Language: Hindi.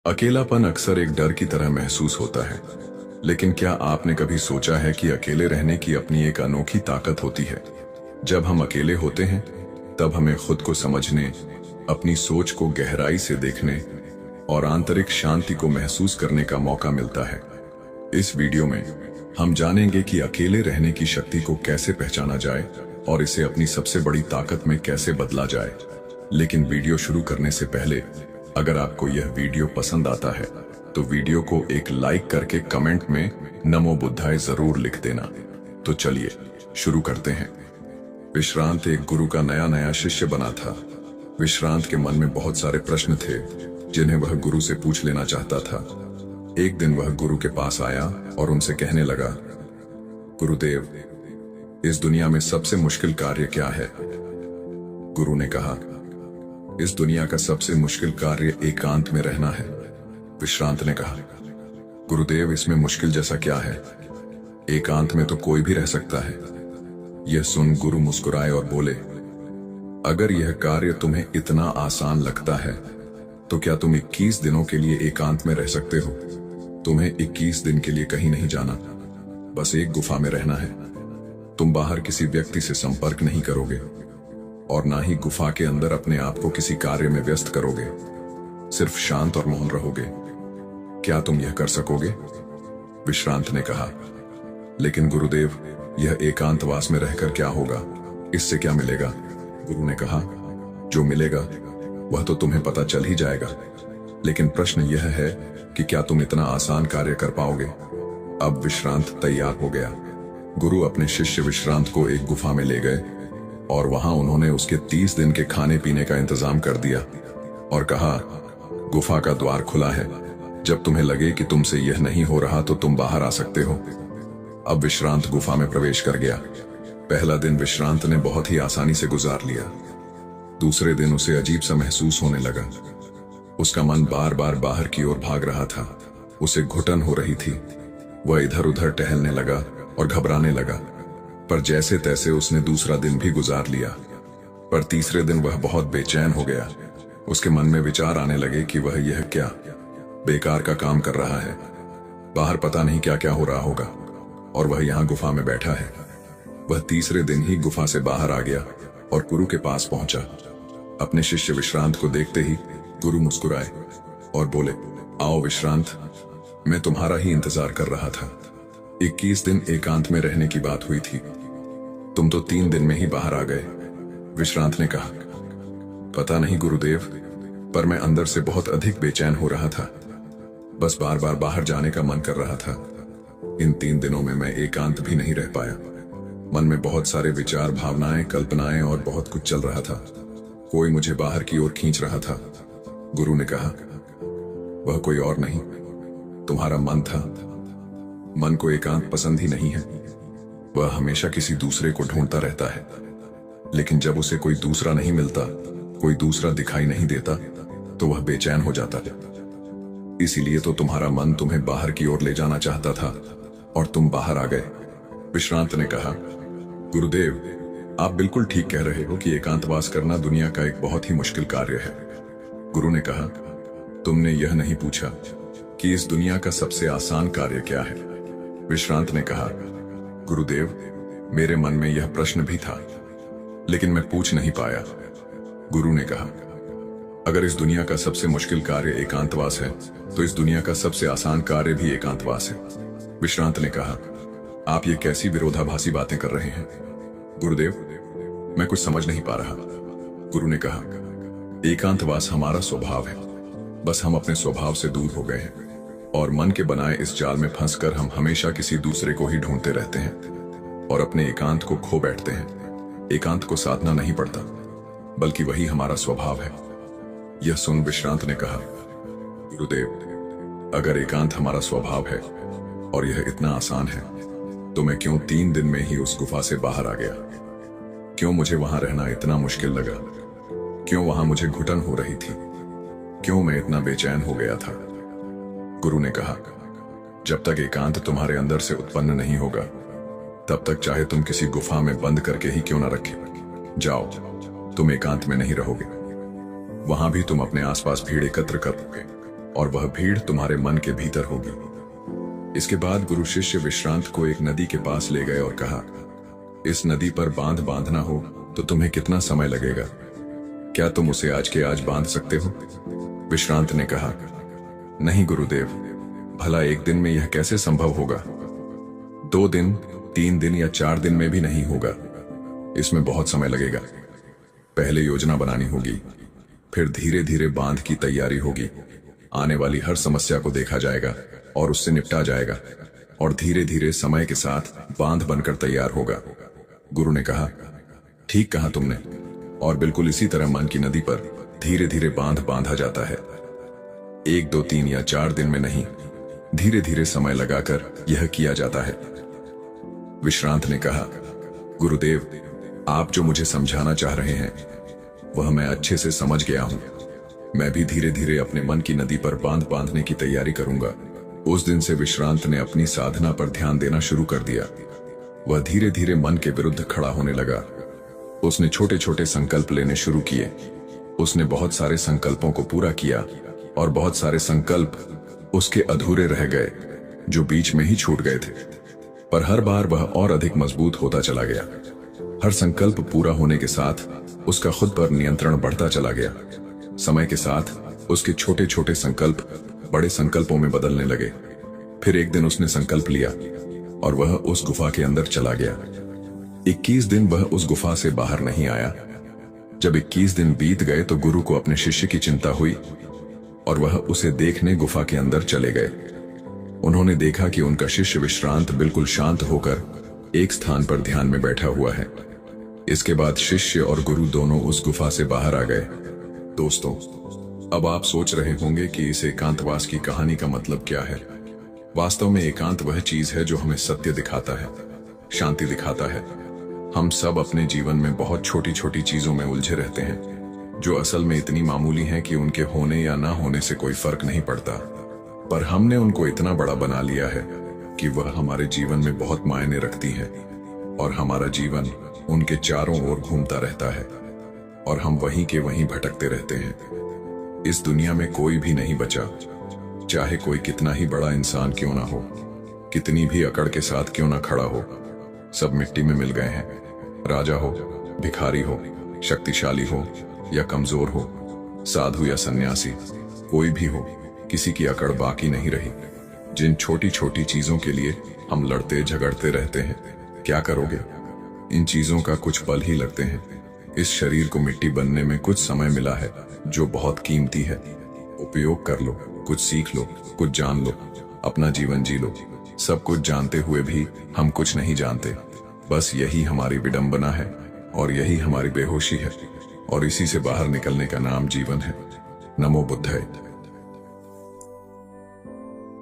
अकेलापन अक्सर एक डर की तरह महसूस होता है, लेकिन क्या आपने कभी सोचा है कि अकेले रहने की अपनी एक अनोखी ताकत होती है। जब हम अकेले होते हैं तब हमें खुद को समझने, अपनी सोच को गहराई से देखने और आंतरिक शांति को महसूस करने का मौका मिलता है। इस वीडियो में हम जानेंगे कि अकेले रहने की शक्ति को कैसे पहचाना जाए और इसे अपनी सबसे बड़ी ताकत में कैसे बदला जाए। लेकिन वीडियो शुरू करने से पहले अगर आपको यह वीडियो पसंद आता है तो वीडियो को एक लाइक करके कमेंट में नमो बुद्धाय जरूर लिख देना। तो चलिए शुरू करते हैं। विश्रांत एक गुरु का नया नया शिष्य बना था। विश्रांत के मन में बहुत सारे प्रश्न थे जिन्हें वह गुरु से पूछ लेना चाहता था। एक दिन वह गुरु के पास आया और उनसे कहने लगा, गुरुदेव, इस दुनिया में सबसे मुश्किल कार्य क्या है? गुरु ने कहा, इस दुनिया का सबसे मुश्किल कार्य एकांत में रहना है। विश्रांत ने कहा, गुरुदेव, इसमें मुश्किल जैसा क्या है? एकांत में तो कोई भी रह सकता है। यह सुन गुरु मुस्कुराए और बोले, अगर यह कार्य तुम्हें इतना आसान लगता है तो क्या तुम 21 दिनों के लिए एकांत में रह सकते हो? तुम्हें 21 दिन के लिए कहीं नहीं जाना, बस एक गुफा में रहना है। तुम बाहर किसी व्यक्ति से संपर्क नहीं करोगे और ना ही गुफा के अंदर अपने आप को किसी कार्य में व्यस्त करोगे। सिर्फ शांत और मौन रहोगे। क्या तुम यह कर सकोगे? विश्रांत ने कहा, लेकिन गुरुदेव, यह एकांतवास में रहकर क्या होगा? इससे क्या मिलेगा? गुरु ने कहा, जो मिलेगा वह तो तुम्हें पता चल ही जाएगा, लेकिन प्रश्न यह है कि क्या तुम इतना आसान कार्य कर पाओगे? अब विश्रांत तैयार हो गया। गुरु अपने शिष्य विश्रांत को एक गुफा में ले गए और वहां उन्होंने उसके 30 दिन के खाने पीने का इंतजाम कर दिया और कहा, गुफा का द्वार खुला है। जब तुम्हें लगे कि तुमसे यह नहीं हो रहा तो तुम बाहर आ सकते हो। अब विश्रांत गुफा में प्रवेश कर गया। पहला दिन विश्रांत ने बहुत ही आसानी से गुजार लिया। दूसरे दिन उसे अजीब सा महसूस होने लगा। उसका मन बार बार बाहर की ओर भाग रहा था। उसे घुटन हो रही थी। वह इधर उधर टहलने लगा और घबराने लगा, पर जैसे तैसे उसने दूसरा दिन भी गुजार लिया। पर तीसरे दिन वह बहुत बेचैन हो गया। उसके मन में विचार आने लगे कि वह यह क्या बेकार का काम कर रहा है। बाहर पता नहीं क्या क्या हो रहा होगा और वह यहाँ गुफा में बैठा है। वह तीसरे दिन ही गुफा से बाहर आ गया और गुरु के पास पहुंचा। अपने शिष्य विश्रांत को देखते ही गुरु मुस्कुराए और बोले, आओ विश्रांत, मैं तुम्हारा ही इंतजार कर रहा था। 21 दिन एकांत में रहने की बात हुई थी, तुम तो 3 दिन में ही बाहर आ गए। विश्रांत ने कहा, पता नहीं गुरुदेव, पर मैं अंदर से बहुत अधिक बेचैन हो रहा था। बस बार बार बाहर जाने का मन कर रहा था। इन 3 दिनों में मैं एकांत भी नहीं रह पाया। मन में बहुत सारे विचार, भावनाएं, कल्पनाएं और बहुत कुछ चल रहा था। कोई मुझे बाहर की ओर खींच रहा था। गुरु ने कहा, वह कोई और नहीं, तुम्हारा मन था। मन को एकांत पसंद ही नहीं है। वह हमेशा किसी दूसरे को ढूंढता रहता है, लेकिन जब उसे कोई दूसरा नहीं मिलता, कोई दूसरा दिखाई नहीं देता, तो वह बेचैन हो जाता है। इसीलिए तो तुम्हारा मन तुम्हें बाहर की ओर ले जाना चाहता था और तुम बाहर आ गए। विश्रांत ने कहा, गुरुदेव, आप बिल्कुल ठीक कह रहे हो कि एकांतवास करना दुनिया का एक बहुत ही मुश्किल कार्य है। गुरु ने कहा, तुमने यह नहीं पूछा कि इस दुनिया का सबसे आसान कार्य क्या है। विश्रांत ने कहा, गुरुदेव, मेरे मन में यह प्रश्न भी था, लेकिन मैं पूछ नहीं पाया। गुरु ने कहा, अगर इस दुनिया का सबसे मुश्किल कार्य एकांतवास है तो इस दुनिया का सबसे आसान कार्य भी एकांतवास है। विश्रांत ने कहा, आप ये कैसी विरोधाभासी बातें कर रहे हैं? गुरुदेव, मैं कुछ समझ नहीं पा रहा। गुरु ने कहा, एकांतवास हमारा स्वभाव है, बस हम अपने स्वभाव से दूर हो गए हैं और मन के बनाए इस जाल में फंसकर हम हमेशा किसी दूसरे को ही ढूंढते रहते हैं और अपने एकांत को खो बैठते हैं। एकांत को साधना नहीं पड़ता, बल्कि वही हमारा स्वभाव है। यह सुन विश्रांत ने कहा, गुरुदेव, अगर एकांत हमारा स्वभाव है और यह इतना आसान है, तो मैं क्यों 3 दिन में ही उस गुफा से बाहर आ गया? क्यों मुझे वहां रहना इतना मुश्किल लगा? क्यों वहां मुझे घुटन हो रही थी? क्यों मैं इतना बेचैन हो गया था? गुरु ने कहा, जब तक एकांत तुम्हारे अंदर से उत्पन्न नहीं होगा, तब तक चाहे तुम किसी गुफा में बंद करके ही क्यों ना रखे, जाओ, तुम एकांत में नहीं रहोगे। वहां भी तुम अपने आसपास भीड़ एकत्र करोगे और वह भीड़ तुम्हारे मन के भीतर होगी। इसके बाद गुरु शिष्य विश्रांत को एक नदी के पास ले गए और कहा, इस नदी पर बांध बांधना हो तो तुम्हें कितना समय लगेगा? क्या तुम उसे आज के आज बांध सकते हो? विश्रांत ने कहा, नहीं गुरुदेव, भला एक दिन में यह कैसे संभव होगा? 2 दिन, 3 दिन या 4 दिन में भी नहीं होगा। इसमें बहुत समय लगेगा। पहले योजना बनानी होगी, फिर धीरे धीरे बांध की तैयारी होगी। आने वाली हर समस्या को देखा जाएगा और उससे निपटा जाएगा, और धीरे धीरे समय के साथ बांध बनकर तैयार होगा। गुरु ने कहा, ठीक कहा तुमने, और बिल्कुल इसी तरह मन की नदी पर धीरे धीरे बांध बांधा जाता है। 1, 2, 3 या 4 दिन में नहीं, धीरे धीरे समय लगाकर यह किया जाता है। विश्रांत ने कहा, गुरुदेव, आप जो मुझे समझाना चाह रहे हैं वह मैं अच्छे से समझ गया हूं। मैं भी धीरे धीरे अपने मन की नदी पर बांध बांधने की तैयारी करूंगा। उस दिन से विश्रांत ने अपनी साधना पर ध्यान देना शुरू कर दिया। वह धीरे धीरे मन के विरुद्ध खड़ा होने लगा। उसने छोटे छोटे संकल्प लेने शुरू किए। उसने बहुत सारे संकल्पों को पूरा किया और बहुत सारे संकल्प उसके अधूरे रह गए जो बीच में ही छूट गए थे। पर हर बार वह और अधिक मजबूत होता चला गया। हर संकल्प पूरा होने के साथ उसका खुद पर नियंत्रण बढ़ता चला गया। समय के साथ उसके छोटे छोटे संकल्प बड़े संकल्पों में बदलने लगे। फिर एक दिन उसने संकल्प लिया और वह उस गुफा के अंदर चला गया। 21 दिन वह उस गुफा से बाहर नहीं आया। जब 21 दिन बीत गए तो गुरु को अपने शिष्य की चिंता हुई और वह उसे देखने गुफा के अंदर चले गए। उन्होंने देखा कि उनका शिष्य विश्रांत बिल्कुल शांत होकर एक स्थान पर ध्यान में बैठा हुआ है। इसके बाद शिष्य और गुरु दोनों उस गुफा से बाहर आ गए। दोस्तों, अब आप सोच रहे होंगे कि इस एकांतवास की कहानी का मतलब क्या है। वास्तव में एकांत वह चीज है जो हमें सत्य दिखाता है, शांति दिखाता है। हम सब अपने जीवन में बहुत छोटी छोटी चीजों में उलझे रहते हैं जो असल में इतनी मामूली हैं कि उनके होने या ना होने से कोई फर्क नहीं पड़ता, पर हमने उनको इतना बड़ा बना लिया है कि वह हमारे जीवन में बहुत मायने रखती है और हमारा जीवन उनके चारों ओर घूमता रहता है और हम वहीं के वहीं भटकते रहते हैं। इस दुनिया में कोई भी नहीं बचा, चाहे कोई कितना ही बड़ा इंसान क्यों ना हो, कितनी भी अकड़ के साथ क्यों ना खड़ा हो, सब मिट्टी में मिल गए हैं। राजा हो, भिखारी हो, शक्तिशाली हो या कमजोर हो, साधु या सन्यासी, कोई भी हो, किसी की अकड़ बाकी नहीं रही। जिन छोटी छोटी चीजों के लिए हम लड़ते झगड़ते रहते हैं, क्या करोगे? इन चीजों का कुछ पल ही लगते हैं। इस शरीर को मिट्टी बनने में कुछ समय मिला है जो बहुत कीमती है। उपयोग कर लो, कुछ सीख लो, कुछ जान लो, अपना जीवन जी लो। सब कुछ जानते हुए भी हम कुछ नहीं जानते। बस यही हमारी विडंबना है और यही हमारी बेहोशी है, और इसी से बाहर निकलने का नाम जीवन है। नमो बुद्धाय।